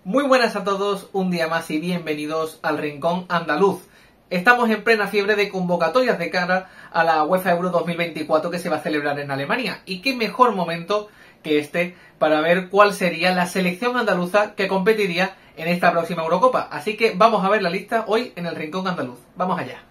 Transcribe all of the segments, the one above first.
Muy buenas a todos, un día más y bienvenidos al Rincón Andaluz. Estamos en plena fiebre de convocatorias de cara a la UEFA Euro 2024 que se va a celebrar en Alemania. Y qué mejor momento que este para ver cuál sería la selección andaluza que competiría en esta próxima Eurocopa. Así que vamos a ver la lista hoy en el Rincón Andaluz. Vamos allá.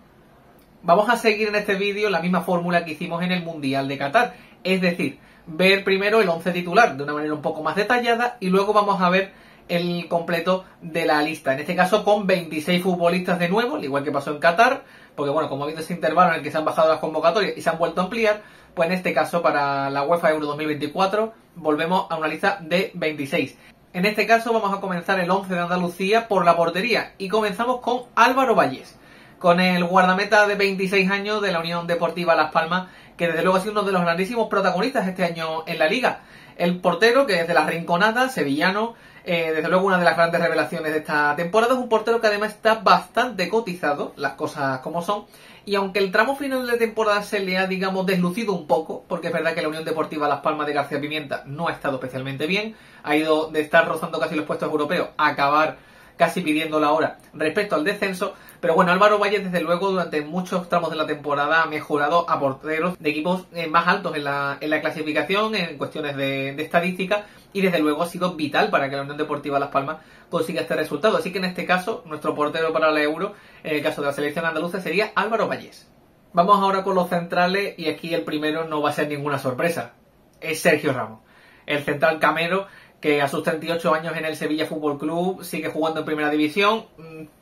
Vamos a seguir en este vídeo la misma fórmula que hicimos en el Mundial de Qatar. Es decir, ver primero el 11 titular de una manera un poco más detallada y luego vamos a ver el completo de la lista. En este caso con 26 futbolistas de nuevo, al igual que pasó en Qatar, porque bueno, como ha habido ese intervalo en el que se han bajado las convocatorias y se han vuelto a ampliar, pues en este caso para la UEFA Euro 2024 volvemos a una lista de 26. En este caso vamos a comenzar el 11 de Andalucía por la portería y comenzamos con Álvaro Valles, con el guardameta de 26 años de la Unión Deportiva Las Palmas, que desde luego ha sido uno de los grandísimos protagonistas este año en la Liga. El portero, que es de la Rinconada, sevillano, desde luego una de las grandes revelaciones de esta temporada, es un portero que además está bastante cotizado, las cosas como son, y aunque el tramo final de temporada se le ha, digamos, deslucido un poco, porque es verdad que la Unión Deportiva Las Palmas de García Pimienta no ha estado especialmente bien, ha ido de estar rozando casi los puestos europeos a acabar casi pidiendo la hora respecto al descenso, pero bueno, Álvaro Valles desde luego durante muchos tramos de la temporada ha mejorado a porteros de equipos más altos en la clasificación, en cuestiones de estadística, y desde luego ha sido vital para que la Unión Deportiva Las Palmas consiga este resultado. Así que en este caso, nuestro portero para la Euro, en el caso de la selección andaluza, sería Álvaro Valles. Vamos ahora con los centrales, y aquí el primero no va a ser ninguna sorpresa, es Sergio Ramos, el central camero, que a sus 38 años en el Sevilla Fútbol Club sigue jugando en primera división.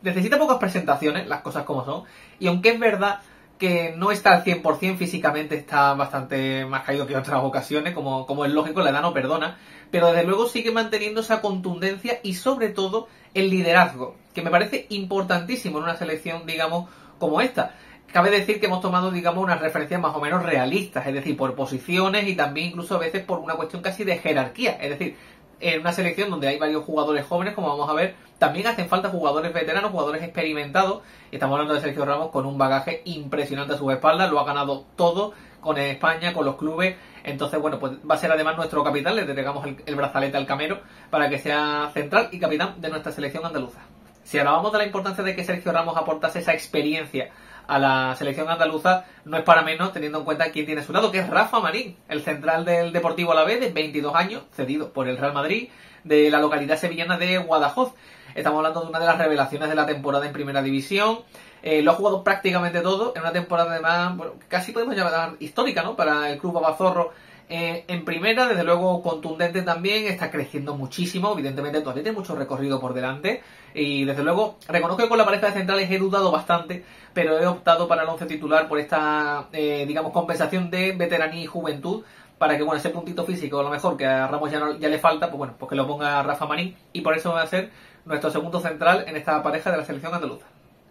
Necesita pocas presentaciones, las cosas como son, y aunque es verdad que no está al 100% físicamente, está bastante más caído que en otras ocasiones, como es lógico, la edad no perdona, pero desde luego sigue manteniendo esa contundencia y sobre todo el liderazgo, que me parece importantísimo en una selección, digamos, como esta. Cabe decir que hemos tomado, digamos, unas referencias más o menos realistas, es decir, por posiciones y también incluso a veces por una cuestión casi de jerarquía, es decir, en una selección donde hay varios jugadores jóvenes, como vamos a ver, también hacen falta jugadores veteranos, jugadores experimentados. Y estamos hablando de Sergio Ramos con un bagaje impresionante a sus espaldas, lo ha ganado todo con España, con los clubes. Entonces, bueno, pues va a ser además nuestro capitán, le entregamos el brazalete al camero para que sea central y capitán de nuestra selección andaluza. Si hablábamos de la importancia de que Sergio Ramos aportase esa experiencia a la selección andaluza, no es para menos teniendo en cuenta quién tiene a su lado, que es Rafa Marín, el central del Deportivo Alavés, de 22 años, cedido por el Real Madrid, de la localidad sevillana de Guadajoz. Estamos hablando de una de las revelaciones de la temporada en Primera División. Lo ha jugado prácticamente todo, en una temporada además, bueno, casi podemos llamar histórica, ¿no?, para el club Babazorro. En primera, desde luego contundente también, está creciendo muchísimo, evidentemente todavía tiene mucho recorrido por delante, y desde luego reconozco que con la pareja de centrales he dudado bastante, pero he optado para el 11 titular por esta, digamos, compensación de veteranía y juventud, para que, bueno, ese puntito físico, a lo mejor que a Ramos ya le falta, pues bueno, pues que lo ponga Rafa Marín, y por eso va a ser nuestro segundo central en esta pareja de la selección andaluza.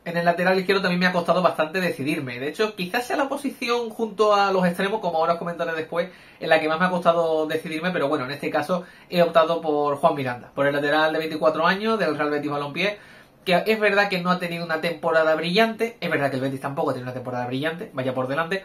En el lateral izquierdo también me ha costado bastante decidirme. De hecho, quizás sea la posición junto a los extremos, como ahora os comentaré después, en la que más me ha costado decidirme, pero bueno, en este caso he optado por Juan Miranda, por el lateral de 24 años del Real Betis Balompié, que es verdad que no ha tenido una temporada brillante, es verdad que el Betis tampoco ha tenido una temporada brillante, vaya por delante,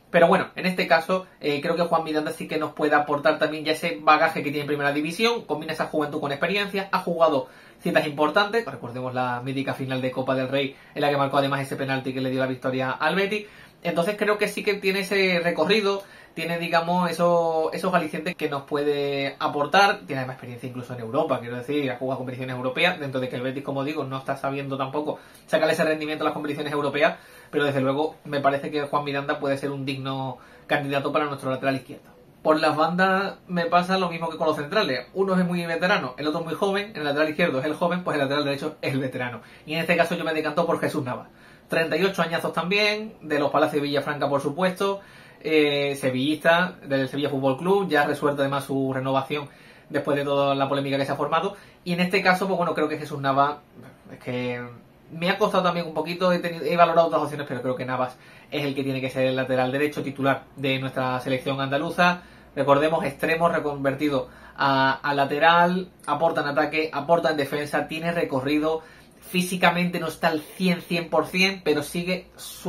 pero bueno, en este caso creo que Juan Miranda sí que nos puede aportar también ya ese bagaje que tiene en Primera División, combina esa juventud con experiencia, ha jugado citas importantes, recordemos la mítica final de Copa del Rey en la que marcó además ese penalti que le dio la victoria al Betis. Entonces creo que sí que tiene ese recorrido, tiene, digamos, esos alicientes que nos puede aportar, tiene además experiencia incluso en Europa, quiero decir, ha jugado competiciones europeas, dentro de que el Betis, como digo, no está sabiendo tampoco sacarle ese rendimiento a las competiciones europeas, pero desde luego me parece que Juan Miranda puede ser un digno candidato para nuestro lateral izquierdo. Por las bandas me pasa lo mismo que con los centrales. Uno es muy veterano, el otro es muy joven. En el lateral izquierdo es el joven, pues el lateral derecho es el veterano. Y en este caso yo me decanto por Jesús Navas. 38 añazos también, de los Palacios de Villafranca, por supuesto. Sevillista, del Sevilla Fútbol Club. Ya ha resuelto además su renovación después de toda la polémica que se ha formado. Y en este caso, pues bueno, creo que Jesús Navas, es que me ha costado también un poquito, he valorado otras opciones, pero creo que Navas es el que tiene que ser el lateral derecho titular de nuestra selección andaluza. Recordemos, extremo reconvertido a lateral, aporta en ataque, aporta en defensa, tiene recorrido, físicamente no está al 100%, pero sigue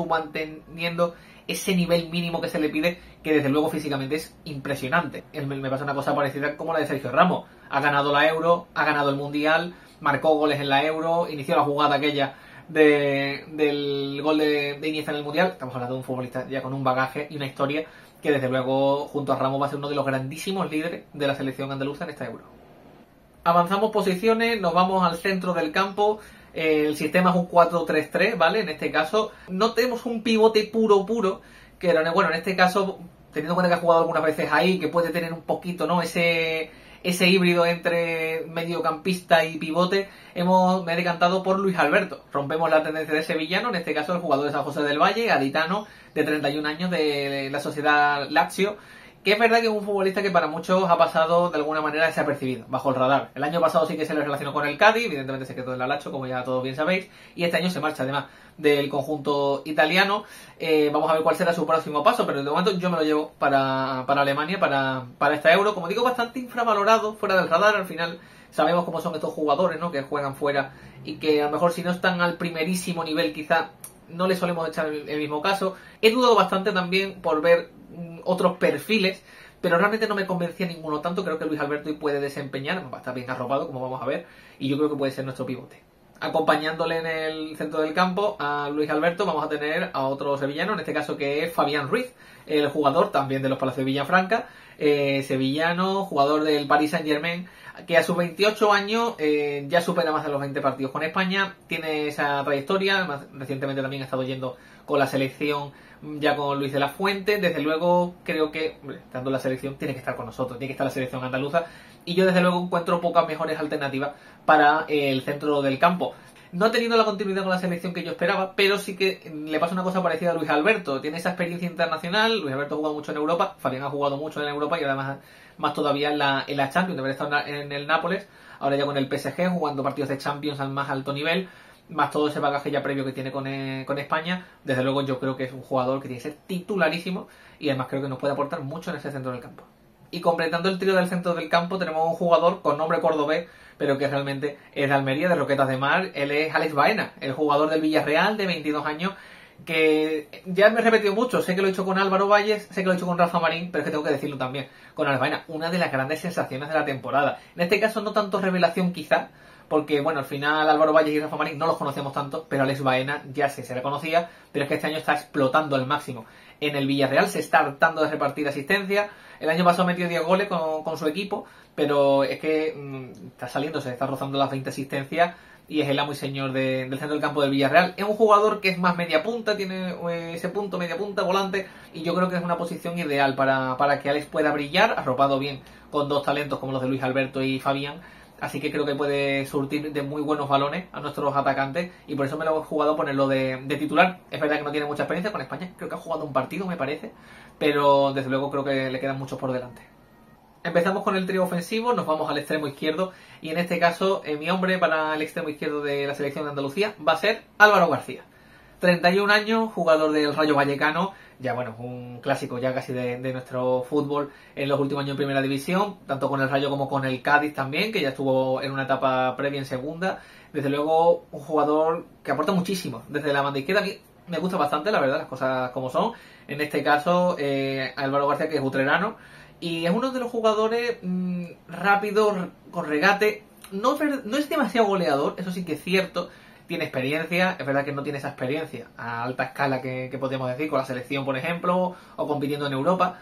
manteniendo ese nivel mínimo que se le pide, que desde luego físicamente es impresionante. Me pasa una cosa parecida como la de Sergio Ramos. Ha ganado la Euro, ha ganado el Mundial, marcó goles en la Euro, inició la jugada aquella del gol de Iniesta en el Mundial. Estamos hablando de un futbolista ya con un bagaje y una historia que desde luego junto a Ramos va a ser uno de los grandísimos líderes de la selección andaluza en esta Euro. Avanzamos posiciones, nos vamos al centro del campo. El sistema es un 4-3-3, ¿vale? En este caso no tenemos un pivote puro, que bueno, en este caso, teniendo en cuenta que ha jugado algunas veces ahí, que puede tener un poquito, ¿no? Ese híbrido entre mediocampista y pivote, me he decantado por Luis Alberto. Rompemos la tendencia de sevillano, en este caso el jugador de San José del Valle, gaditano, de 31 años, de la sociedad Lazio, que es verdad que es un futbolista que para muchos ha pasado de alguna manera desapercibido, bajo el radar. El año pasado sí que se le relacionó con el Cádiz, evidentemente se quedó en la Lazio, como ya todos bien sabéis, y este año se marcha además del conjunto italiano. Vamos a ver cuál será su próximo paso, pero de momento yo me lo llevo para Alemania, para esta Euro. Como digo, bastante infravalorado, fuera del radar. Al final sabemos cómo son estos jugadores, ¿no? Que juegan fuera y que a lo mejor si no están al primerísimo nivel quizá no le solemos echar el mismo caso. He dudado bastante también por ver otros perfiles, pero realmente no me convencía ninguno tanto. Creo que Luis Alberto hoy puede desempeñar, va a estar bien arropado, como vamos a ver, y yo creo que puede ser nuestro pivote. Acompañándole en el centro del campo a Luis Alberto vamos a tener a otro sevillano, en este caso que es Fabián Ruiz, el jugador también de los Palacios de Villafranca, sevillano, jugador del Paris Saint-Germain, que a sus 28 años ya supera más de los 20 partidos con España, tiene esa trayectoria, más recientemente también ha estado yendo con la selección ya con Luis de la Fuente. Desde luego creo que, estando la selección, tiene que estar con nosotros, tiene que estar la selección andaluza, y yo desde luego encuentro pocas mejores alternativas para el centro del campo. No ha tenido la continuidad con la selección que yo esperaba, pero sí que le pasa una cosa parecida a Luis Alberto. Tiene esa experiencia internacional. Luis Alberto ha jugado mucho en Europa, Fabián ha jugado mucho en Europa y además más todavía en la Champions, de haber estado en el Nápoles, ahora ya con el PSG, jugando partidos de Champions al más alto nivel, más todo ese bagaje ya previo que tiene con España. Desde luego yo creo que es un jugador que tiene que ser titularísimo y además creo que nos puede aportar mucho en ese centro del campo. Y completando el trío del centro del campo tenemos un jugador con nombre cordobés, pero que realmente es de Almería, de Roquetas de Mar. Él es Alex Baena, el jugador del Villarreal, de 22 años, que ya me he repetido mucho. Sé que lo he hecho con Álvaro Valles, sé que lo he hecho con Rafa Marín, pero es que tengo que decirlo también con Alex Baena, una de las grandes sensaciones de la temporada. En este caso no tanto revelación quizá, porque bueno, al final Álvaro Valles y Rafa Marín no los conocemos tanto, pero Alex Baena ya se le conocía, pero es que este año está explotando al máximo en el Villarreal, se está hartando de repartir asistencia. El año pasado metió 10 goles con su equipo, pero es que está saliendo, se está rozando las 20 asistencias y es el amo y señor del centro del campo del Villarreal. Es un jugador que es más media punta, tiene ese punto media punta, volante, y yo creo que es una posición ideal para que Alex pueda brillar, arropado bien con dos talentos como los de Luis Alberto y Fabián. Así que creo que puede surtir de muy buenos balones a nuestros atacantes y por eso me lo he jugado a ponerlo de titular. Es verdad que no tiene mucha experiencia con España, creo que ha jugado un partido me parece, pero desde luego creo que le quedan muchos por delante. Empezamos con el trío ofensivo, nos vamos al extremo izquierdo y en este caso mi hombre para el extremo izquierdo de la selección de Andalucía va a ser Álvaro García. 31 años, jugador del Rayo Vallecano, ya bueno, un clásico ya casi de nuestro fútbol en los últimos años en Primera División, tanto con el Rayo como con el Cádiz también, que ya estuvo en una etapa previa en Segunda. Desde luego un jugador que aporta muchísimo desde la banda izquierda. A mí me gusta bastante, la verdad, las cosas como son. En este caso, Álvaro García, que es utrerano, y es uno de los jugadores rápidos, con regate. No es demasiado goleador, eso sí que es cierto. Tiene experiencia, es verdad que no tiene esa experiencia a alta escala que podríamos decir con la selección, por ejemplo, o compitiendo en Europa,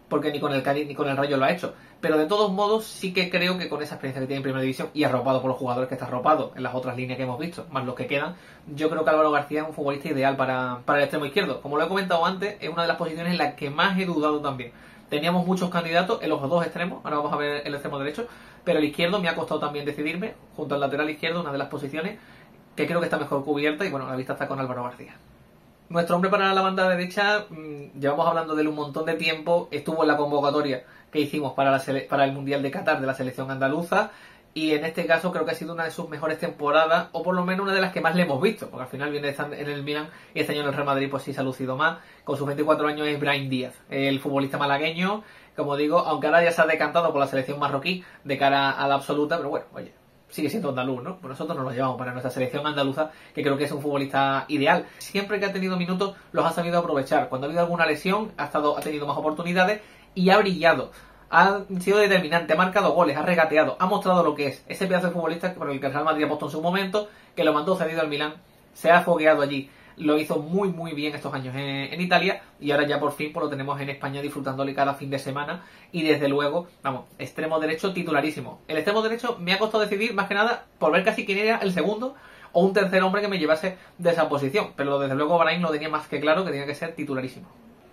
porque ni con el Cádiz ni con el Rayo lo ha hecho. Pero de todos modos sí que creo que con esa experiencia que tiene en Primera División y arropado por los jugadores que está arropado en las otras líneas que hemos visto, más los que quedan, yo creo que Álvaro García es un futbolista ideal para el extremo izquierdo. Como lo he comentado antes, es una de las posiciones en las que más he dudado también. Teníamos muchos candidatos en los dos extremos, ahora vamos a ver el extremo derecho, pero el izquierdo me ha costado también decidirme, junto al lateral izquierdo, una de las posiciones que creo que está mejor cubierta y bueno, la vista está con Álvaro García. Nuestro hombre para la banda derecha, llevamos hablando de él un montón de tiempo, estuvo en la convocatoria que hicimos para el Mundial de Qatar de la selección andaluza y en este caso creo que ha sido una de sus mejores temporadas, o por lo menos una de las que más le hemos visto, porque al final viene en el Milan y este año en el Real Madrid pues sí se ha lucido más. Con sus 24 años es Brahim Díaz, el futbolista malagueño, como digo, aunque ahora ya se ha decantado por la selección marroquí de cara a la absoluta, pero bueno, oye, sigue siendo andaluz, ¿no? Pues nosotros nos lo llevamos para nuestra selección andaluza, que creo que es un futbolista ideal. Siempre que ha tenido minutos, los ha sabido aprovechar. Cuando ha habido alguna lesión, ha tenido más oportunidades y ha brillado. ha sido determinante, ha marcado goles, ha regateado, ha mostrado lo que es ese pedazo de futbolista por el que el Real Madrid apostó en su momento, que lo mandó cedido al Milán, se ha fogueado allí, lo hizo muy bien estos años en Italia y ahora ya por fin pues, lo tenemos en España disfrutándole cada fin de semana y desde luego, vamos, extremo derecho titularísimo. El extremo derecho me ha costado decidir más que nada por ver casi quién era el segundo o un tercer hombre que me llevase de esa posición, pero desde luego Brahim lo tenía más que claro que tenía que ser titularísimo.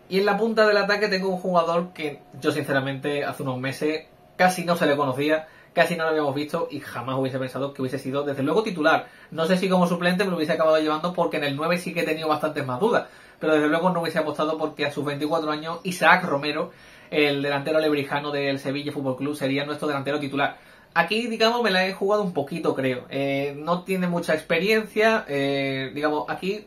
Y en la punta del ataque tengo un jugador que yo sinceramente hace unos meses casi no se le conocía, casi no lo habíamos visto y jamás hubiese pensado que hubiese sido desde luego titular. No sé si como suplente me lo hubiese acabado llevando porque en el 9 sí que he tenido bastantes más dudas, pero desde luego no hubiese apostado porque a sus 24 años Isaac Romero, el delantero lebrijano del Sevilla Fútbol Club, sería nuestro delantero titular. Aquí, digamos, me la he jugado un poquito, creo. No tiene mucha experiencia, digamos, aquí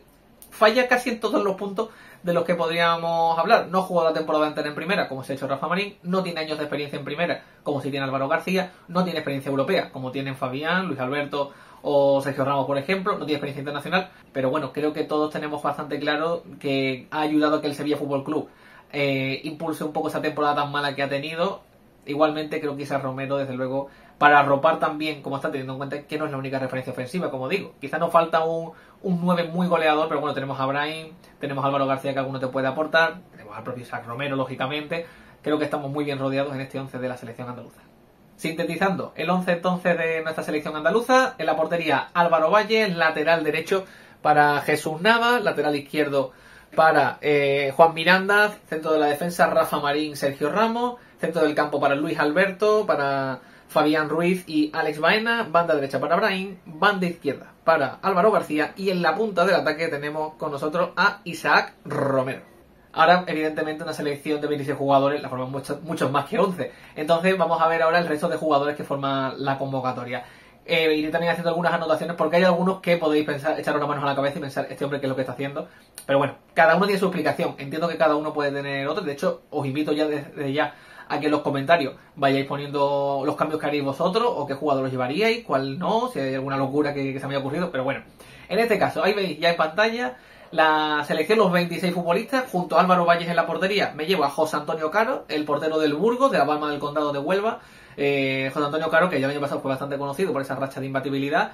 falla casi en todos los puntos de los que podríamos hablar. No ha jugado la temporada entera en primera, como se ha hecho Rafa Marín, no tiene años de experiencia en primera, como si tiene Álvaro García, no tiene experiencia europea, como tienen Fabián, Luis Alberto o Sergio Ramos, por ejemplo, no tiene experiencia internacional, pero bueno, creo que todos tenemos bastante claro que ha ayudado a que el Sevilla Fútbol Club impulse un poco esa temporada tan mala que ha tenido. Igualmente creo que Isaac Romero, desde luego, para arropar también, como está teniendo en cuenta que no es la única referencia ofensiva, como digo. Quizá nos falta un 9 muy goleador, pero bueno, tenemos a Brahim, tenemos a Álvaro García que alguno te puede aportar, tenemos al propio Isaac Romero, lógicamente. Creo que estamos muy bien rodeados en este 11 de la selección andaluza. Sintetizando, el 11 entonces de nuestra selección andaluza, en la portería Álvaro Valle, lateral derecho para Jesús Navas, lateral izquierdo para Juan Miranda, centro de la defensa Rafa Marín, Sergio Ramos, centro del campo para Luis Alberto, para Fabián Ruiz y Alex Baena, banda derecha para Brahim, banda izquierda para Álvaro García y en la punta del ataque tenemos con nosotros a Isaac Romero. Ahora, evidentemente, una selección de 26 jugadores la forman muchos más que 11. Entonces, vamos a ver ahora el resto de jugadores que forman la convocatoria. Iré también haciendo algunas anotaciones porque hay algunos que podéis pensar, echar una mano a la cabeza y pensar, este hombre qué es lo que está haciendo. Pero bueno, cada uno tiene su explicación. Entiendo que cada uno puede tener otro. De hecho, os invito ya desde ya a que en los comentarios vayáis poniendo los cambios que haréis vosotros o qué jugador os llevaríais, cuál no, si hay alguna locura que se me haya ocurrido. Pero bueno, en este caso, ahí veis ya en pantalla la selección, los 26 futbolistas, junto a Álvaro Valles en la portería. Me llevo a José Antonio Caro, el portero del Burgos, de la Palma del Condado de Huelva. José Antonio Caro, que ya el año pasado fue bastante conocido por esa racha de imbatibilidad.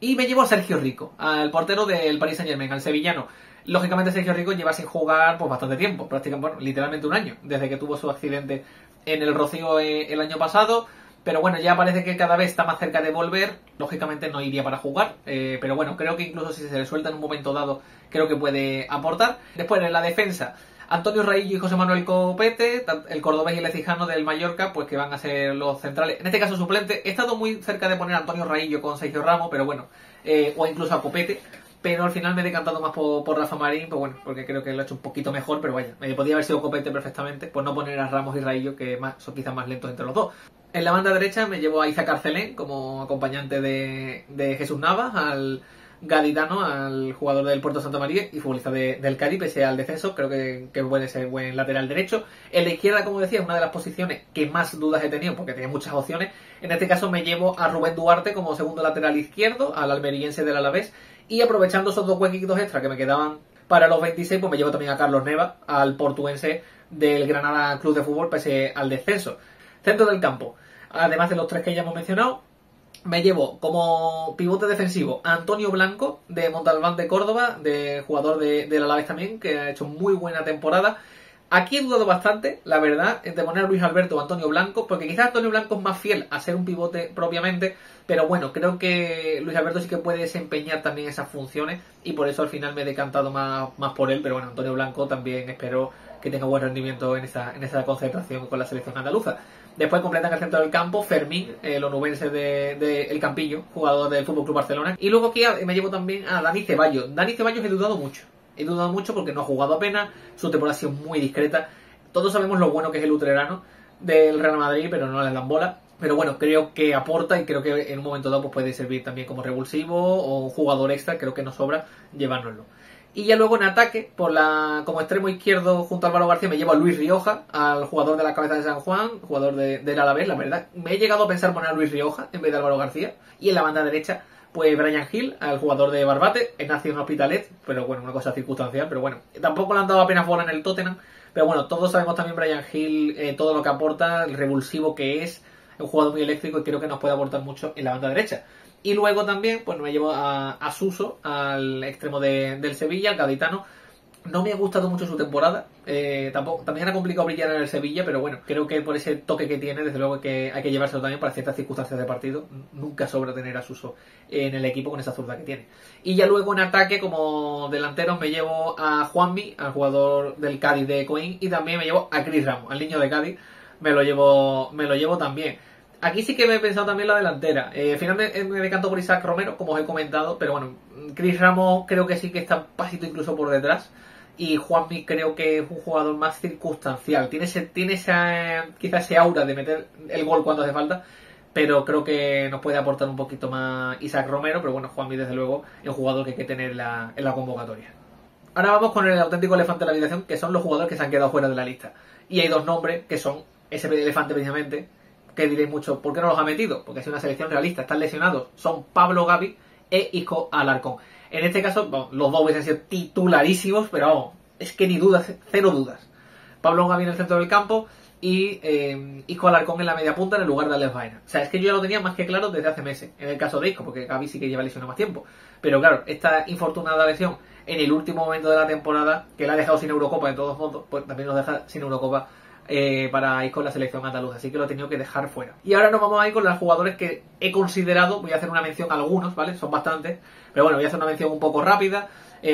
Y me llevo a Sergio Rico, al portero del Paris Saint-Germain, al sevillano. Lógicamente Sergio Rico lleva sin jugar pues bastante tiempo, prácticamente, bueno, literalmente un año, desde que tuvo su accidente en el Rocío el año pasado. Pero bueno, ya parece que cada vez está más cerca de volver. Lógicamente no iría para jugar, pero bueno, creo que incluso si se le suelta en un momento dado, creo que puede aportar. Después en la defensa, Antonio Raillo y José Manuel Copete, el cordobés y el ecijano del Mallorca, pues que van a ser los centrales. En este caso suplente, he estado muy cerca de poner a Antonio Raillo con Sergio Ramos, pero bueno, o incluso a Copete. Pero al final me he decantado más por Rafa Marín, pues bueno, porque creo que lo ha hecho un poquito mejor, pero vaya, podía haber sido Copete perfectamente, por no poner a Ramos y Raillo, que son quizás más lentos entre los dos. En la banda derecha me llevo a Isaac Arcelén como acompañante de Jesús Navas, al gaditano, al jugador del Puerto Santa María y futbolista del Cádiz, pese al descenso, creo que puede ser buen lateral derecho. En la izquierda, como decía, es una de las posiciones que más dudas he tenido, porque tenía muchas opciones. En este caso me llevo a Rubén Duarte como segundo lateral izquierdo, al almeriense del Alavés, y aprovechando esos dos huequitos extra que me quedaban para los 26, pues me llevo también a Carlos Neva, al portuense del Granada Club de Fútbol, pese al descenso. Centro del campo, además de los tres que ya hemos mencionado, me llevo como pivote defensivo a Antonio Blanco, de Montalbán de Córdoba, de jugador del Alavés también, que ha hecho muy buena temporada. Aquí he dudado bastante, la verdad, entre poner a Luis Alberto o Antonio Blanco, porque quizás Antonio Blanco es más fiel a ser un pivote propiamente, pero bueno, creo que Luis Alberto sí que puede desempeñar también esas funciones y por eso al final me he decantado más por él, pero bueno, Antonio Blanco también espero que tenga buen rendimiento en esa concentración con la selección andaluza. Después completan el centro del campo Fermín, el onubense de El Campillo, jugador del FC Barcelona. Y luego aquí me llevo también a Dani Ceballos. Dani Ceballos he dudado mucho. He dudado mucho porque no ha jugado apenas, su temporada ha sido muy discreta. Todos sabemos lo bueno que es el utrerano del Real Madrid, pero no le dan bola. Pero bueno, creo que aporta y creo que en un momento dado pues puede servir también como revulsivo o un jugador extra, creo que no sobra llevárnoslo. Y ya luego en ataque, como extremo izquierdo junto a Álvaro García, me llevo a Luis Rioja, al jugador de la Cabeza de San Juan, jugador del Alavés, la verdad. Me he llegado a pensar poner a Luis Rioja en vez de Álvaro García. Y en la banda derecha, pues Brian Hill, al jugador de Barbate, nacido en Hospitalet, pero bueno, una cosa circunstancial, pero bueno, tampoco le han dado apenas bola en el Tottenham, Pero bueno, todos sabemos también Bryan Gil, todo lo que aporta, el revulsivo que es un jugador muy eléctrico y creo que nos puede aportar mucho en la banda derecha. Y luego también, pues me llevo a Suso, al extremo del Sevilla, al gaditano. No me ha gustado mucho su temporada. También era complicado brillar en el Sevilla, pero bueno, creo que por ese toque que tiene, desde luego que hay que llevárselo también para ciertas circunstancias de partido. Nunca sobra tener a Suso en el equipo con esa zurda que tiene. Y ya luego en ataque, como delanteros, me llevo a Juanmi, al jugador del Cádiz de Coín, y también me llevo a Chris Ramos, al niño de Cádiz. Me lo llevo también. Aquí sí que me he pensado también la delantera. Finalmente me decanto por Isaac Romero, como os he comentado, pero bueno, Chris Ramos creo que sí que está un pasito incluso por detrás. Y Juanmi creo que es un jugador más circunstancial. Tiene quizás ese aura de meter el gol cuando hace falta, pero creo que nos puede aportar un poquito más Isaac Romero. Pero bueno, Juanmi desde luego es un jugador que hay que tener en la convocatoria. Ahora vamos con el auténtico elefante de la habitación, que son los jugadores que se han quedado fuera de la lista. Y hay dos nombres que son ese elefante precisamente, que diréis mucho, ¿por qué no los ha metido? Porque es una selección realista, están lesionados. Son Pablo Gavi e Isco Alarcón. En este caso, bueno, los dos hubiesen sido titularísimos, pero vamos, es que ni dudas, cero dudas. Pablo Gavi en el centro del campo y Isco Alarcón en la media punta en el lugar de Alex Baena. O sea, es que yo ya lo tenía más que claro desde hace meses, en el caso de Isco, porque Gavi sí que lleva lesionado más tiempo. Pero claro, esta infortunada lesión en el último momento de la temporada, que la ha dejado sin Eurocopa de todos modos, pues también nos deja sin Eurocopa para ir con la selección andaluza, así que lo he tenido que dejar fuera. Y ahora nos vamos a ir con los jugadores que he considerado. Voy a hacer una mención a algunos, ¿vale? Son bastantes, pero bueno, voy a hacer una mención un poco rápida.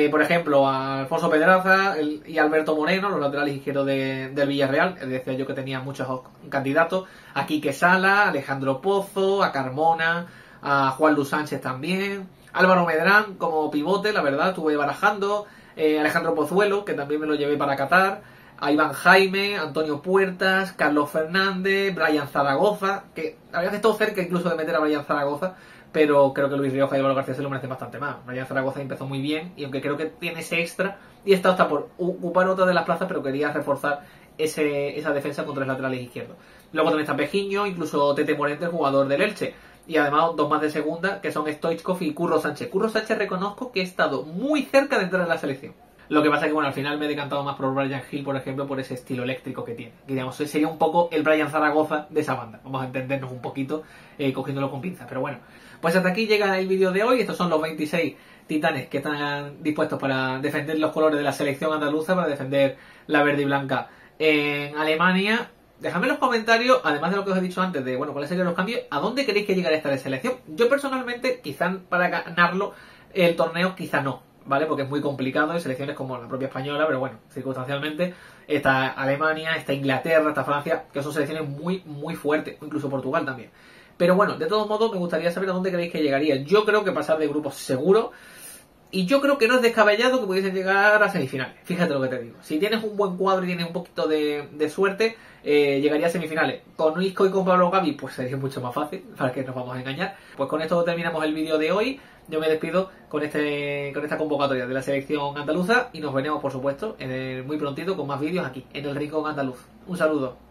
Por ejemplo, a Alfonso Pedraza y Alberto Moreno, los laterales izquierdos del Villarreal. Decía yo que tenía muchos candidatos. A Quique Sala, a Alejandro Pozo, a Carmona, a Juan Luis Sánchez también. Álvaro Medrán como pivote, la verdad, estuve barajando. Alejandro Pozuelo, que también me lo llevé para Qatar. A Iván Jaime, Antonio Puertas, Carlos Fernández, Brian Zaragoza, que había estado cerca incluso de meter a Brian Zaragoza, pero creo que Luis Rioja y Álvaro García se lo merecen bastante más. Brian Zaragoza empezó muy bien, y aunque creo que tiene ese extra, y está hasta por ocupar otra de las plazas, pero quería reforzar esa defensa contra los laterales izquierdos. Luego también está Pejiño, incluso Tete Morente, el jugador del Elche. Y además dos más de segunda, que son Stoichkov y Curro Sánchez. Curro Sánchez reconozco que he estado muy cerca de entrar en la selección. Lo que pasa es que, bueno, al final me he decantado más por Bryan Gil, por ejemplo, por ese estilo eléctrico que tiene. Que, digamos, sería un poco el Brian Zaragoza de esa banda. Vamos a entendernos un poquito, cogiéndolo con pinzas. Pero bueno, pues hasta aquí llega el vídeo de hoy. Estos son los 26 titanes que están dispuestos para defender los colores de la selección andaluza, para defender la verde y blanca en Alemania. Dejadme en los comentarios, además de lo que os he dicho antes, de, bueno, cuáles serían los cambios, ¿a dónde queréis que llegara esta selección? Yo personalmente, quizá para ganarlo el torneo, quizá no, ¿vale? Porque es muy complicado, hay selecciones como la propia española, pero bueno, circunstancialmente está Alemania, está Inglaterra, está Francia, que son selecciones muy, muy fuertes, incluso Portugal también. Pero bueno, de todos modos me gustaría saber a dónde creéis que llegaría. Yo creo que pasar de grupos seguro, y yo creo que no es descabellado que pudiesen llegar a semifinales. Fíjate lo que te digo. Si tienes un buen cuadro y tienes un poquito de suerte, llegaría a semifinales. Con Isco y con Pablo Gavi, pues sería mucho más fácil, para que nos vamos a engañar. Pues con esto terminamos el vídeo de hoy. Yo me despido con esta convocatoria de la selección andaluza y nos veremos, por supuesto, muy prontito con más vídeos aquí, en el Rincón Andaluz. Un saludo.